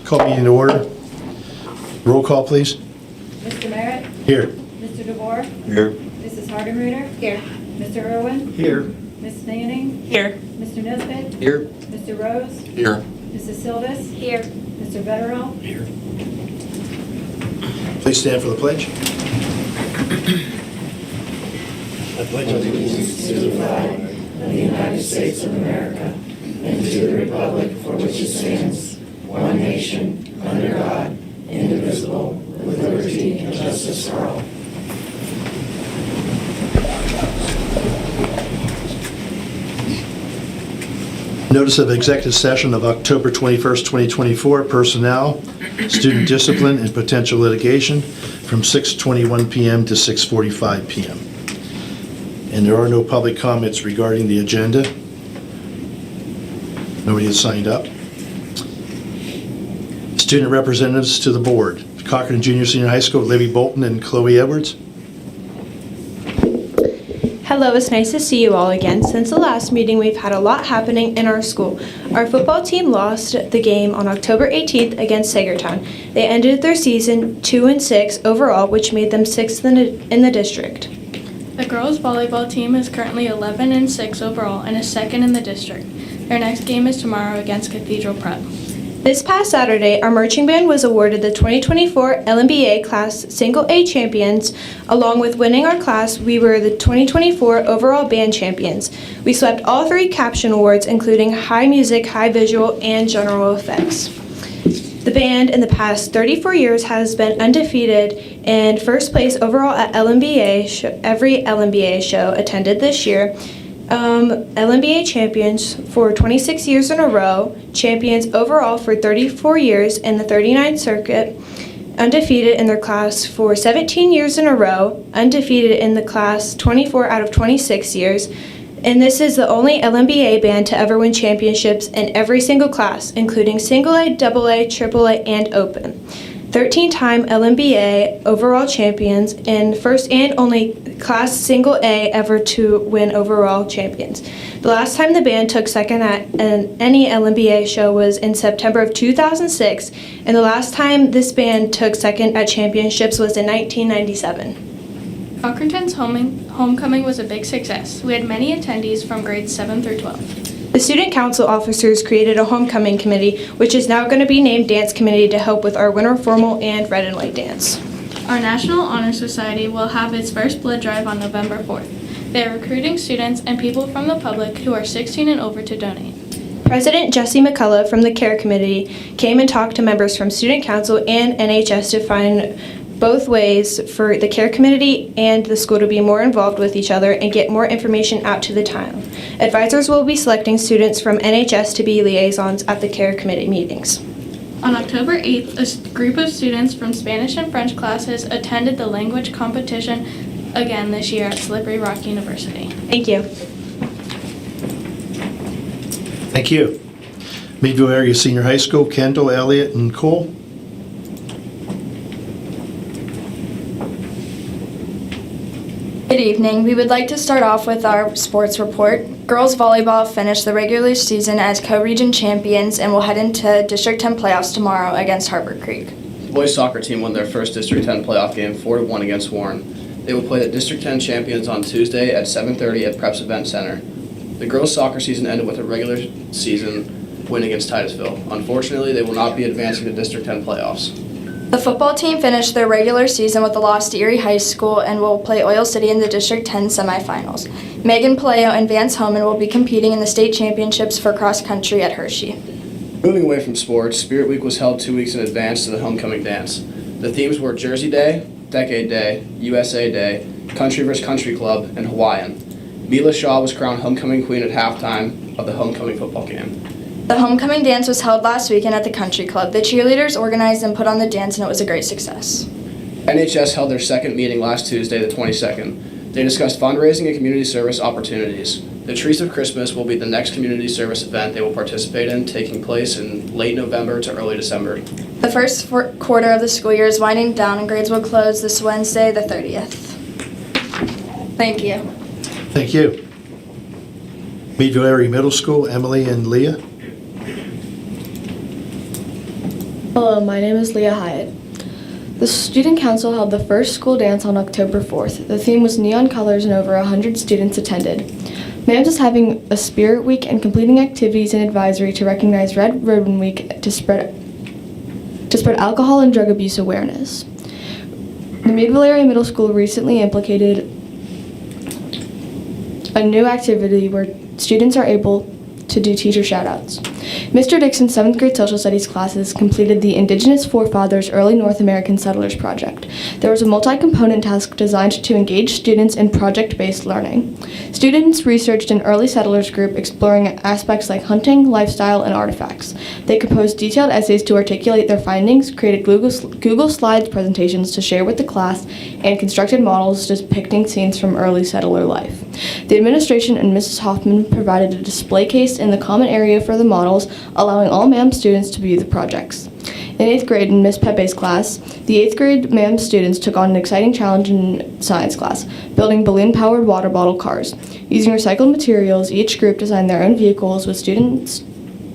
Call meeting to order. Roll call, please. Mr. Merritt? Here. Mr. DeVore? Here. Mrs. Hardenreiner? Here. Mr. Irwin? Here. Ms. Manning? Here. Mr. Nesbitt? Here. Mr. Rose? Here. Mrs. Silvis? Here. Mr. Vetterall? Here. Please stand for the pledge. I pledge allegiance to the flag of the United States of America and to the republic for which it stands, one nation, under God, indivisible, with liberty and justice for all. Notice of executive session of October 21st, 2024, personnel, student discipline, and potential litigation from 6:21 p.m. to 6:45 p.m. And there are no public comments regarding the agenda. Nobody has signed up. Student representatives to the board. Cochran Junior Senior High School, Libby Bolton and Chloe Edwards. Hello, it's nice to see you all again. Since the last meeting, we've had a lot happening in our school. Our football team lost the game on October 18th against Sagertown. They ended their season 2-6 overall, which made them 6th in the district. The girls' volleyball team is currently 11-6 overall and is 2nd in the district. Their next game is tomorrow against Cathedral Prep. This past Saturday, our marching band was awarded the 2024 LMBA Class Single A Champions. Along with winning our class, we were the 2024 overall band champions. We swept all 3 caption awards, including High Music, High Visual, and General Effects. The band in the past 34 years has been undefeated in first place overall at every LMBA show attended this year. LMBA champions for 26 years in a row, champions overall for 34 years in the 39th Circuit, undefeated in their class for 17 years in a row, undefeated in the class 24 out of 26 years, and this is the only LMBA band to ever win championships in every single class, including Single A, Double A, Triple A, and Open. 13-time LMBA overall champions and first and only Class Single A ever to win overall champions. The last time the band took second at any LMBA show was in September of 2006, and the last time this band took second at championships was in 1997. Cochranton's homecoming was a big success. We had many attendees from grades 7 through 12. The student council officers created a homecoming committee, which is now going to be named Dance Committee to help with our winter formal and red and white dance. Our National Honor Society will have its first blood drive on November 4th. They are recruiting students and people from the public who are 16 and over to donate. President Jesse McCullough from the CARE Committee came and talked to members from Student Council and NHS to find both ways for the CARE Committee and the school to be more involved with each other and get more information out to the town. Advisors will be selecting students from NHS to be liaisons at the CARE Committee meetings. On October 8th, a group of students from Spanish and French classes attended the language competition again this year at Slippery Rock University. Thank you. Thank you. Meadville Area Senior High School, Kendall, Elliott, and Cole. Good evening. We would like to start off with our sports report. Girls volleyball finished the regular season as co-region champions and will head into District 10 playoffs tomorrow against Harbor Creek. The boys soccer team won their first District 10 playoff game 4-1 against Warren. They will play the District 10 champions on Tuesday at 7:30 at Preps Event Center. The girls soccer season ended with a regular season win against Titusville. Unfortunately, they will not be advancing to District 10 playoffs. The football team finished their regular season with a loss to Erie High School and will play Oil City in the District 10 semifinals. Megan Paleo and Vance Homan will be competing in the state championships for cross country at Hershey. Moving away from sports, Spirit Week was held 2 weeks in advance to the homecoming dance. The themes were Jersey Day, Decade Day, USA Day, Country vs. Country Club, and Hawaiian. Mila Shaw was crowned homecoming queen at halftime of the homecoming football game. The homecoming dance was held last weekend at the Country Club. The cheerleaders organized and put on the dance, and it was a great success. NHS held their second meeting last Tuesday, the 22nd. They discussed fundraising and community service opportunities. The Trees of Christmas will be the next community service event they will participate in, taking place in late November to early December. The first quarter of the school year is winding down, and grades will close this Wednesday, the 30th. Thank you. Thank you. Meadville Area Middle School, Emily and Leah. Hello, my name is Leah Hyatt. The Student Council held the first school dance on October 4th. The theme was neon colors and over 100 students attended. MAMS is having a Spirit Week and completing activities and advisory to recognize Red Ribbon Week to spread alcohol and drug abuse awareness. The Meadville Area Middle School recently implemented a new activity where students are able to do teacher shout-outs. Mr. Dixon's 7th grade social studies classes completed the Indigenous Forefathers Early North American Settlers project. There was a multi-component task designed to engage students in project-based learning. Students researched an early settlers group exploring aspects like hunting, lifestyle, and artifacts. They composed detailed essays to articulate their findings, created Google Slides presentations to share with the class, and constructed models depicting scenes from early settler life. The administration and Mrs. Hoffman provided a display case in the common area for the models, allowing all MAM students to view the projects. In 8th grade, in Miss Pepe's class, the 8th grade MAM students took on an exciting challenge in science class, building balloon-powered water bottle cars. Using recycled materials, each group designed their own vehicles, with students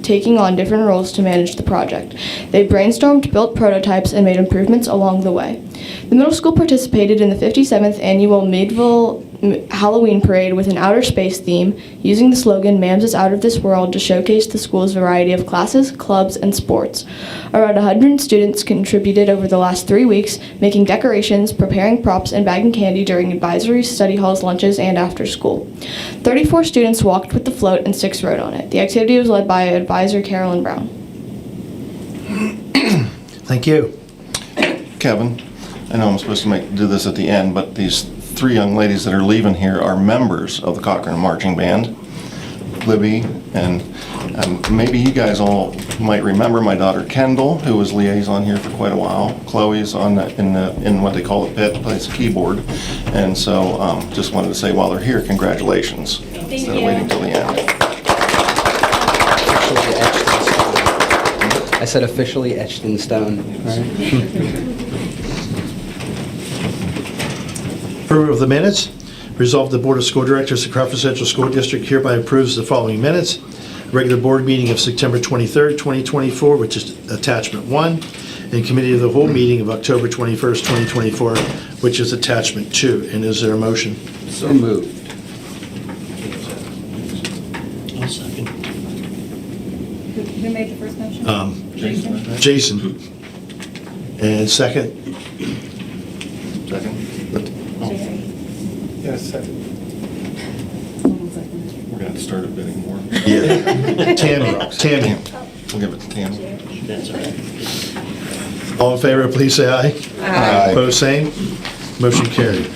taking on different roles to manage the project. They brainstormed, built prototypes, and made improvements along the way. The middle school participated in the 57th annual Meadville Halloween Parade with an outer space theme, using the slogan "MAMS is out of this world" to showcase the school's variety of classes, clubs, and sports. Around 100 students contributed over the last 3 weeks, making decorations, preparing props, and bagging candy during advisories, study halls, lunches, and after school. 34 students walked with the float and 6 rode on it. The activity was led by advisor Carolyn Brown. Thank you. Kevin, I know I'm supposed to do this at the end, but these 3 young ladies that are leaving here are members of the Cochrane Marching Band. Libby, and maybe you guys all might remember my daughter Kendall, who was liaison here for quite a while. Chloe's in what they call the pit, plays keyboard, and so just wanted to say while they're here, congratulations. Instead of waiting till the end. I said officially etched in stone. Approval of the minutes. Resolved, the Board of School Directors of Crawford Central School District hereby approves the following minutes. Regular board meeting of September 23rd, 2024, which is attachment 1, and committee of the whole meeting of October 21st, 2024, which is attachment 2. And is there a motion? So moved. I'll second. Who made the first motion? Jason. And second? Second? Jerry. Yes, second. We're going to start a bidding more. Yeah. Tammy. We'll give it to Tammy. That's all right. All in favor, please say aye. Aye. Opposed, same. Motion carried.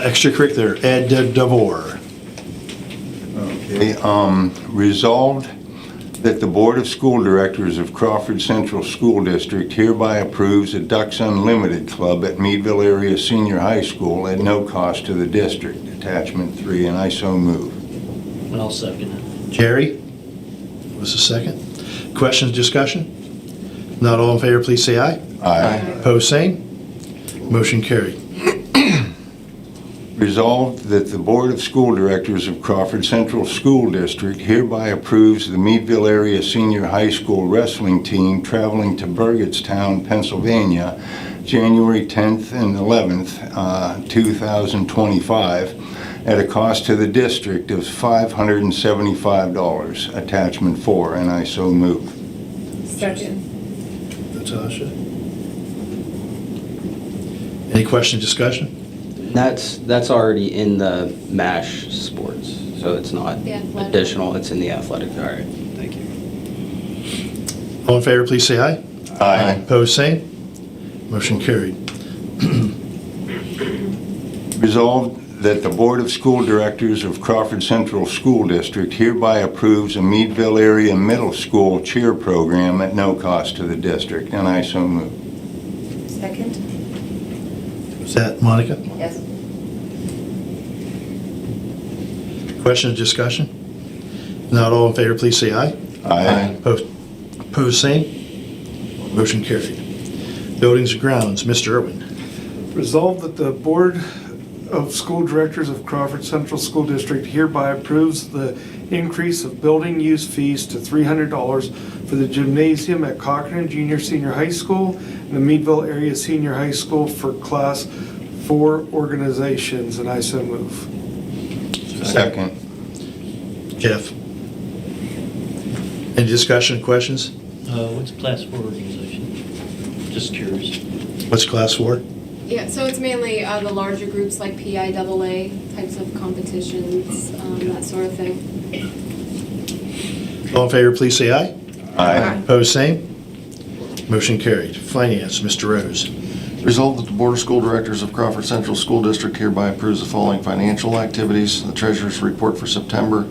Extracurricular, Ed DeVore. Okay, resolved that the Board of School Directors of Crawford Central School District hereby approves a Ducks Unlimited Club at Meadville Area Senior High School at no cost to the district, attachment 3, and I so move. And I'll second it. Jerry? Was the second? Questions, discussion? Not all in favor, please say aye. Aye. Opposed, same. Motion carried. Resolved that the Board of School Directors of Crawford Central School District hereby approves the Meadville Area Senior High School wrestling team traveling to Burgettstown, Pennsylvania, January 10th and 11th, 2025, at a cost to the district of $575, attachment 4, and I so move. Second. Natasha? Any question, discussion? That's already in the MASH sports, so it's not The athletic. additional, it's in the athletic. All right, thank you. All in favor, please say aye. Aye. Opposed, same. Motion carried. Resolved that the Board of School Directors of Crawford Central School District hereby approves a Meadville Area Middle School cheer program at no cost to the district, and I so move. Second. Was that Monica? Yes. Questions, discussion? Not all in favor, please say aye. Aye. Opposed, same. Motion carried. Buildings and grounds, Mr. Irwin. Resolved that the Board of School Directors of Crawford Central School District hereby approves the increase of building use fees to $300 for the gymnasium at Cochran Junior Senior High School and the Meadville Area Senior High School for Class 4 organizations, and I so move. Second. Jeff? Any discussion, questions? What's Class 4 organization? Just curious. What's Class 4? Yeah, so it's mainly the larger groups like PIAA types of competitions, that sort of thing. All in favor, please say aye. Aye. Opposed, same. Motion carried. Finance, Mr. Rose. Resolved that the Board of School Directors of Crawford Central School District hereby approves the following financial activities: the Treasurer's Report for September,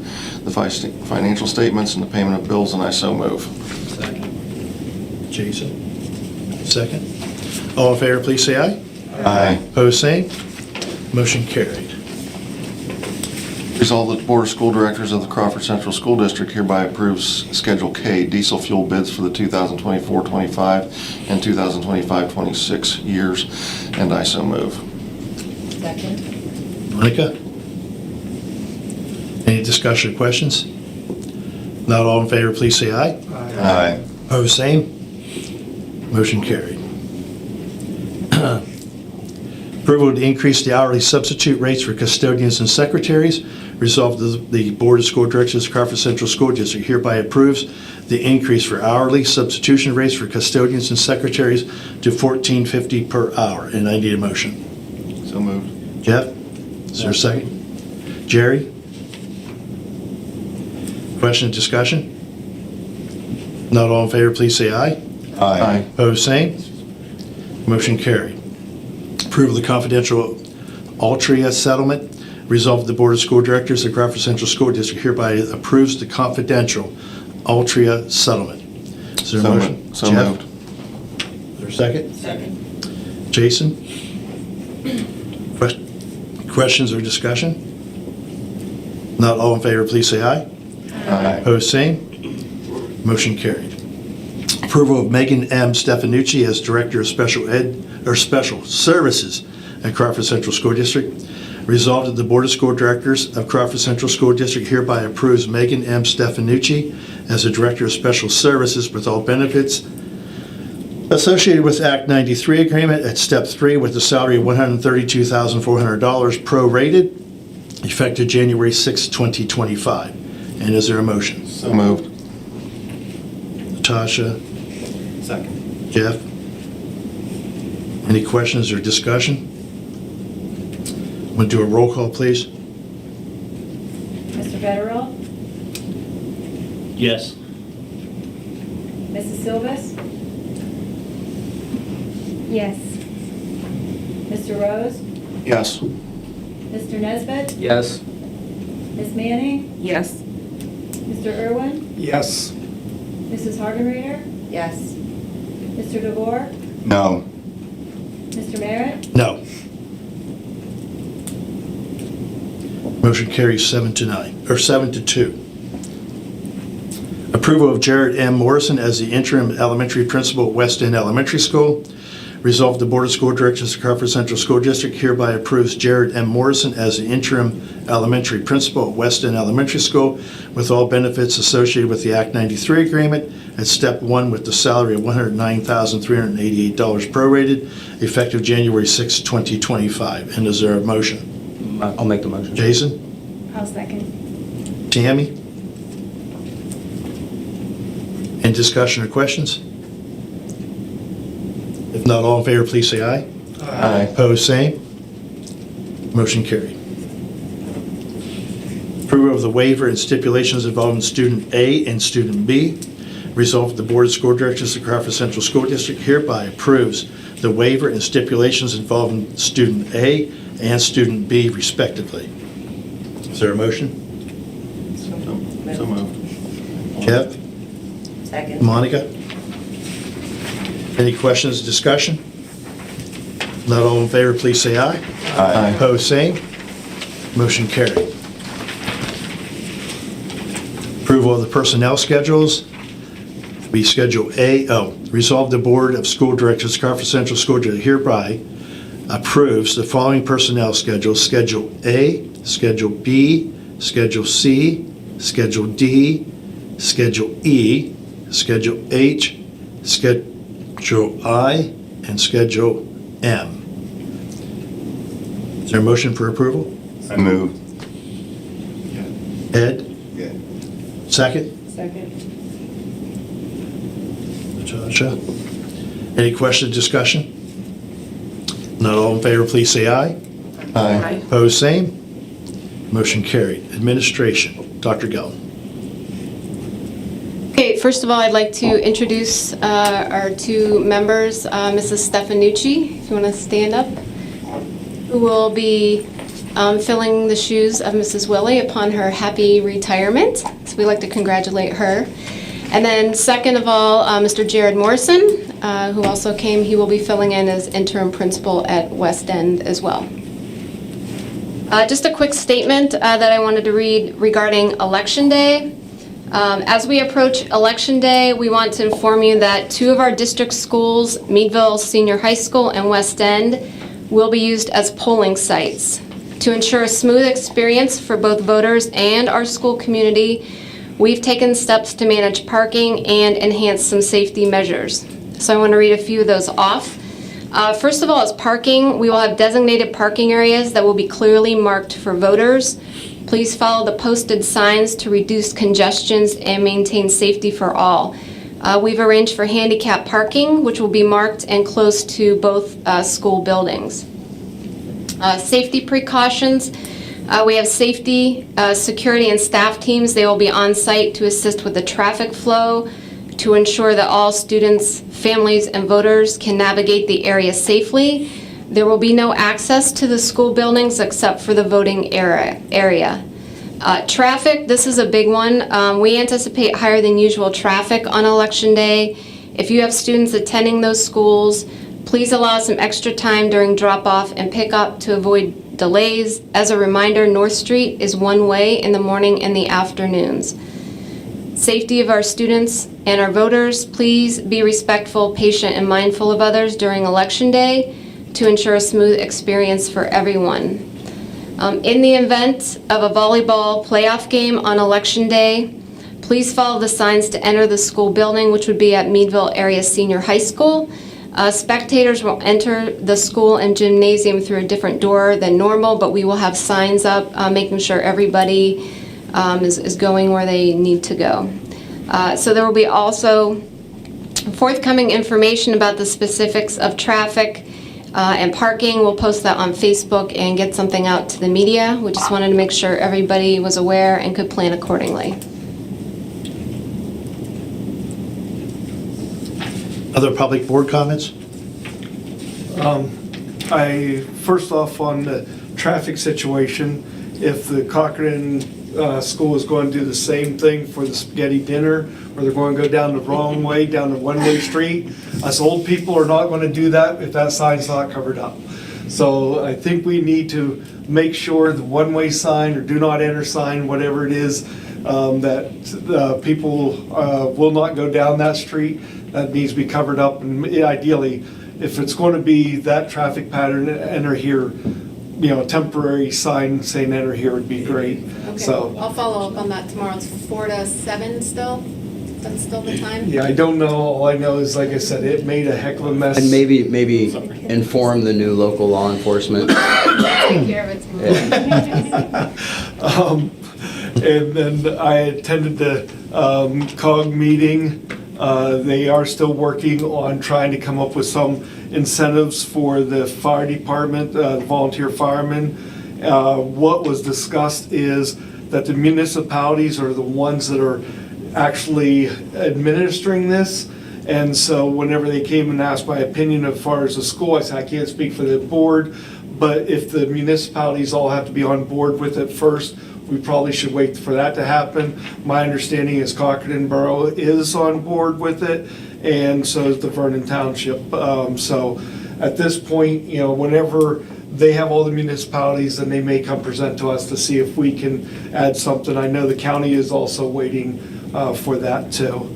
the financial statements, and the payment of bills, and I so move. Second. Jason? Second. All in favor, please say aye. Aye. Opposed, same. Motion carried. Resolved that the Board of School Directors of the Crawford Central School District hereby approves Schedule K diesel fuel bids for the 2024-25 and 2025-26 years, and I so move. Second. Monica? Any discussion or questions? Not all in favor, please say aye. Aye. Opposed, same. Motion carried. Approval to increase the hourly substitute rates for custodians and secretaries. Resolved that the Board of School Directors of Crawford Central School District hereby approves the increase for hourly substitution rates for custodians and secretaries to $14.50 per hour. And I need a motion. So moved. Jeff? Is there a second? Jerry? Question, discussion? Not all in favor, please say aye. Aye. Opposed, same. Motion carried. Approval of the confidential Altria settlement. Resolved that the Board of School Directors of Crawford Central School District hereby approves the confidential Altria settlement. Is there a motion? So Jeff? moved. Is there a second? Second. Jason? Questions or discussion? Not all in favor, please say aye. Aye. Opposed, same. Motion carried. Approval of Megan M. Stefanucci as Director of Special Services at Crawford Central School District. Resolved that the Board of School Directors of Crawford Central School District hereby approves Megan M. Stefanucci as the Director of Special Services with all benefits associated with Act 93 agreement at Step 3 with a salary of $132,400 prorated, effective January 6, 2025. And is there a motion? So moved. Natasha? Second. Jeff? Any questions or discussion? Want to do a roll call, please? Mr. Federal? Yes. Mrs. Silvas? Yes. Mr. Rose? Yes. Mr. Nesbit? Yes. Ms. Manning? Yes. Mr. Irwin? Yes. Mrs. Hardenreiter? Yes. Mr. DeVore? No. Mr. Merritt? No. Motion carries 7-2. Approval of Jared M. Morrison as the interim elementary principal at West End Elementary School. Resolved the Board of School Directors of Crawford Central School District hereby approves Jared M. Morrison as the interim elementary principal at West End Elementary School with all benefits associated with the Act 93 agreement at Step 1 with the salary of $109,388 prorated, effective January 6, 2025. And is there a motion? I'll make the motion. Jason? I'll second. Tammy? Any discussion or questions? If not, all in favor, please say aye. Aye. Opposed, same. Motion carried. Approval of the waiver and stipulations involving student A and student B. Resolved, the Board of School Directors of Crawford Central School District hereby approves the waiver and stipulations involving student A and student B respectively. Is there a motion? So moved. Jeff? Second. Monica? Any questions, discussion? Not all in favor, please say aye. Aye. Opposed, same. Motion carried. Approval of the personnel schedules. Be Schedule A. Resolve the Board of School Directors, Crawford Central School District hereby approves the following personnel schedules: Schedule A, Schedule B, Schedule C, Schedule D, Schedule E, Schedule H, Schedule I, and Schedule M. Is there a motion for approval? I move. Ed? Yeah. Second? Second. Natasha? Any question, discussion? Not all in favor, please say aye. Aye. Opposed, same. Motion carried. Administration, Dr. Gell. Okay, first of all, I'd like to introduce our two members, Mrs. Stefanucci, if you want to stand up, who will be filling the shoes of Mrs. Willie upon her happy retirement. So we'd like to congratulate her. And then second of all, Mr. Jared Morrison, who also came, he will be filling in as interim principal at West End as well. Just a quick statement that I wanted to read regarding Election Day. As we approach Election Day, we want to inform you that two of our district schools, Meadville Senior High School and West End, will be used as polling sites. To ensure a smooth experience for both voters and our school community, we've taken steps to manage parking and enhance some safety measures. So I want to read a few of those off. First of all, as parking, we will have designated parking areas that will be clearly marked for voters. Please follow the posted signs to reduce congestions and maintain safety for all. We've arranged for handicap parking, which will be marked and close to both school buildings. Safety precautions. We have safety, security, and staff teams. They will be on site to assist with the traffic flow to ensure that all students, families, and voters can navigate the area safely. There will be no access to the school buildings except for the voting area. Traffic, this is a big one. We anticipate higher than usual traffic on Election Day. If you have students attending those schools, please allow some extra time during drop-off and pick-up to avoid delays. As a reminder, North Street is one way in the morning and the afternoons. Safety of our students and our voters, please be respectful, patient, and mindful of others during Election Day to ensure a smooth experience for everyone. In the event of a volleyball playoff game on Election Day, please follow the signs to enter the school building, which would be at Meadville Area Senior High School. Spectators will enter the school and gymnasium through a different door than normal, but we will have signs up making sure everybody is going where they need to go. So there will be also forthcoming information about the specifics of traffic and parking. We'll post that on Facebook and get something out to the media. We just wanted to make sure everybody was aware and could plan accordingly. Other public board comments? First off, on the traffic situation, if the Cochrane school is going to do the same thing for the spaghetti dinner, or they're going to go down the wrong way, down the one-way street, us old people are not going to do that if that sign's not covered up. So I think we need to make sure the one-way sign or do not enter sign, whatever it is, that people will not go down that street. That needs to be covered up, and ideally, if it's going to be that traffic pattern, enter here, a temporary sign saying enter here would be great. Okay, So I'll follow up on that tomorrow. It's 4 to 7 still? That's still the time? yeah, I don't know. All I know is, like I said, it made a heck of a mess. And maybe inform the new local law enforcement. Take care of it tomorrow. And then I attended the COG meeting. They are still working on trying to come up with some incentives for the fire department, the volunteer firemen. What was discussed is that the municipalities are the ones that are actually administering this. And so whenever they came and asked my opinion as far as the school, I said, I can't speak for the board, but if the municipalities all have to be on board with it first, we probably should wait for that to happen. My understanding is Cochrane Borough is on board with it, and so is the Vernon Township. So at this point, whenever they have all the municipalities, then they may come present to us to see if we can add something. I know the county is also waiting for that too.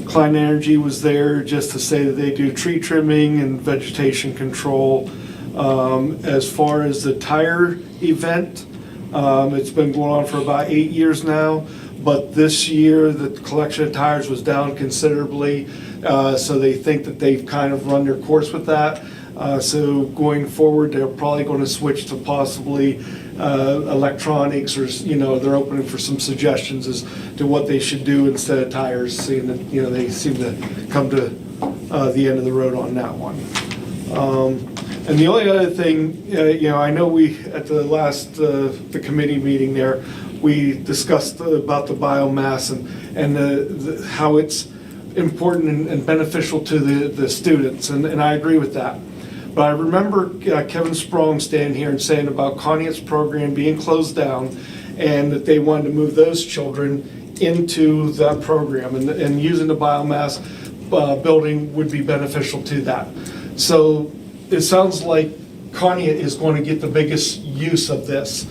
Klein Energy was there just to say that they do tree trimming and vegetation control. As far as the tire event, It's been going on for about 8 years now, but this year the collection of tires was down considerably, so they think that they've kind of run their course with that. So going forward, they're probably going to switch to possibly electronics, or they're opening for some suggestions as to what they should do instead of tires, seeing that they seem to come to the end of the road on that one. And the only other thing, I know we at the last the committee meeting there, we discussed about the biomass and how it's important and beneficial to the students, and I agree with that. But I remember Kevin Sprong standing here and saying about Conneaut's program being closed down, and that they wanted to move those children into that program, and using the biomass building would be beneficial to that. So it sounds like Conneaut is going to get the biggest use of this.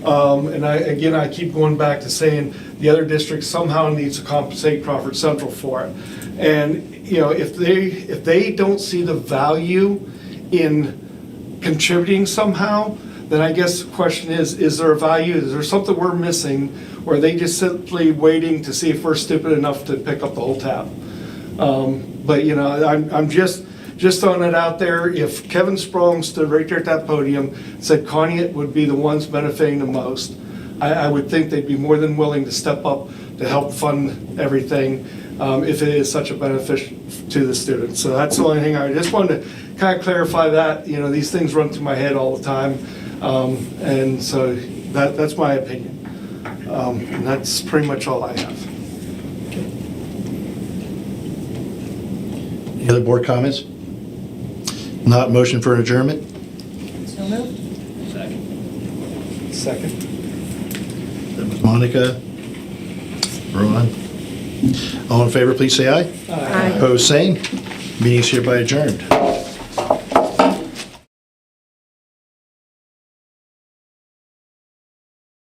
And I keep going back to saying the other district somehow needs to compensate Crawford Central for it. And if they don't see the value in contributing somehow, then I guess the question is there a value? Is there something we're missing, or are they just simply waiting to see if we're stupid enough to pick up the whole tab? But I'm just throwing it out there. If Kevin Sprong stood right there at that podium and said Conneaut would be the ones benefiting the most, I would think they'd be more than willing to step up to help fund everything if it is such a benefit to the students. So that's the only thing I just wanted to kind of clarify that. These things run through my head all the time, and so that's my opinion. And that's pretty much all I have. Any other board comments? Not motion for adjournment? So moved. Second. That was Monica. Ron. All in favor, please say aye. Aye. Opposed, same. Meeting is hereby adjourned.